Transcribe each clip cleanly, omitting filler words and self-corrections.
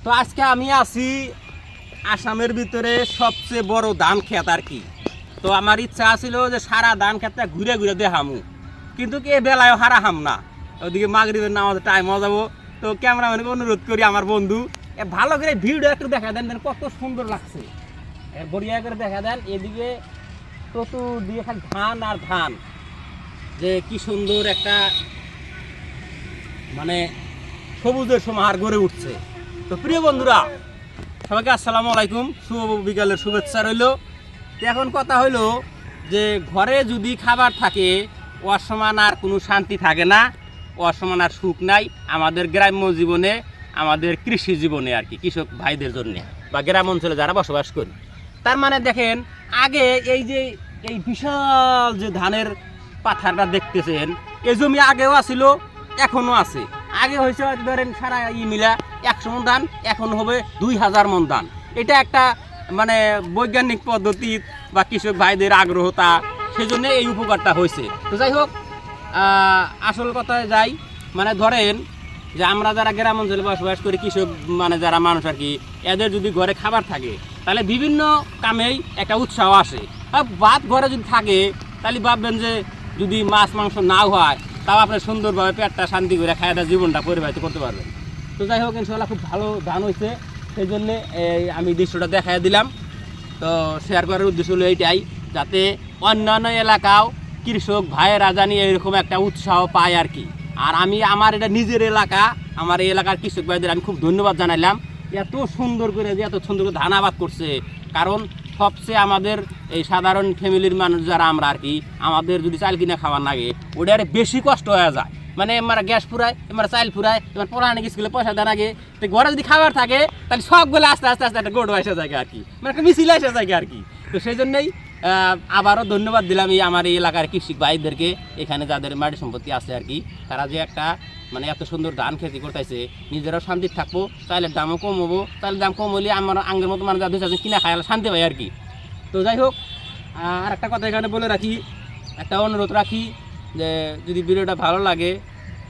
তো আজকে আমি আছি আসামের ভিতরে সবচেয়ে বড় ধান ক্ষেত আর কি। তো আমার ইচ্ছা আছিল যে সারা ধান ক্ষেতটা ঘুরে ঘুরে দেখামু, কিন্তু এ বেলায় হারা হাম না, ওদিকে মাগরিবের নামাজের টাইম হয়ে যাবো। তো ক্যামেরাম্যানকে অনুরোধ করি আমার বন্ধু ভালো করে ভিডিও একটু দেখা দেন, কত সুন্দর লাগছে, বড়িয়া করে দেখা দেন। এদিকে চতুর্দিকে খালি ধান আর ধান, যে কি সুন্দর একটা মানে সবুজের সমাহার গড়ে উঠছে। তো প্রিয় বন্ধুরা, সবাইকে আসসালামু আলাইকুম, শুভ বিকালের শুভেচ্ছা রইল। তো এখন কথা হইল যে ঘরে যদি খাবার থাকে অসমান আর কোনো শান্তি থাকে না, অসমান আর সুখ নাই আমাদের গ্রাম্য জীবনে, আমাদের কৃষি জীবনে আর কি, কৃষক ভাইদের জন্যে বা গ্রাম অঞ্চলে যারা বসবাস করি। তার মানে দেখেন, আগে এই যে এই বিশাল যে ধানের পাথারটা দেখতেছেন, এই জমি আগেও আছিল, এখনও আছে। আগে হয়েছে ধরেন সারা মিলা 100 মন ধান, এখন হবে 2000 মন ধান। এটা একটা মানে বৈজ্ঞানিক পদ্ধতি বা কৃষক ভাইদের আগ্রহতা, সেজন্য এই উপকারটা হয়েছে। তো যাই হোক, আসল কথায় যাই, মানে ধরেন যে আমরা যারা গ্রাম অঞ্চলে বসবাস করি, কৃষক মানে যারা মানুষ আর কি, এদের যদি ঘরে খাবার থাকে তাহলে বিভিন্ন কামেই একটা উৎসাহ আসে। আর ভাত ঘরে যদি থাকে তাহলে ভাববেন যে যদি মাছ মাংস নাও হয় তাও আপনি সুন্দরভাবে পেটটা শান্তি করে খায় জীবনটা পরিবাহিত করতে পারবেন। তো যাই হোক, ইনশাআল্লাহ খুব ভালো ধান হয়েছে, সেই জন্যে আমি দৃশ্যটা দেখাই দিলাম। তো শেয়ার করার উদ্দেশ্য হলো এইটাই, যাতে অন্যান্য এলাকাও কৃষক ভাইয়েরা জানি এরকম একটা উৎসাহ পায় আর কি। আর আমি আমার এটা নিজের এলাকা, আমার এই এলাকার কৃষক ভাইদের আমি খুব ধন্যবাদ জানাইলাম, এত সুন্দর করে যে এত সুন্দর করে ধান আবাদ করছে। কারণ সবচেয়ে আমাদের এই সাধারণ ফ্যামিলির মানুষ যারা আমরা আর কি, আমাদের যদি চাল কিনা খাবার লাগে ওটা আরে বেশি কষ্ট হয়ে যায়। মানে এমারা গ্যাস ফুরায়, এমারা চাল ফুরায়, এবার পড়ানো স্কুলে পয়সা দেন আগে। তো ঘরে যদি খাবার থাকে তাহলে সবগুলো আস্তে আস্তে আস্তে একটা গোড় এসে যায় আর কি, মানে একটা মিছিল এসে যায় আর কি। তো সেই জন্যই আবারও ধন্যবাদ দিলাম এই আমার এই এলাকার কৃষক ভাইদেরকে, এখানে যাদের মাটি সম্পত্তি আছে আর কি। তারা যে একটা মানে এত সুন্দর ধান খেতি করতেছে, নিজেরাও শান্তি থাকবো, চাইলের দামও কম হবো, চাইলের দাম কম হলে আমার আঙ্গের মতো মানে যাদের সাথে কিনা খায় শান্তি পাই আর কি। তো যাই হোক, আর একটা কথা এখানে বলে রাখি, একটা অনুরোধ রাখি, যে যদি ভিডিওটা ভালো লাগে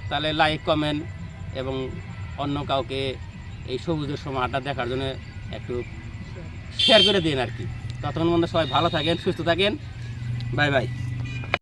তাহলে লাইক কমেন্ট এবং অন্য কাউকে এই সবুজের সময়টা দেখার জন্য একটু শেয়ার করে দিন আর কি। ততক্ষণ মধ্যে সবাই ভালো থাকেন, সুস্থ থাকেন, বাই বাই।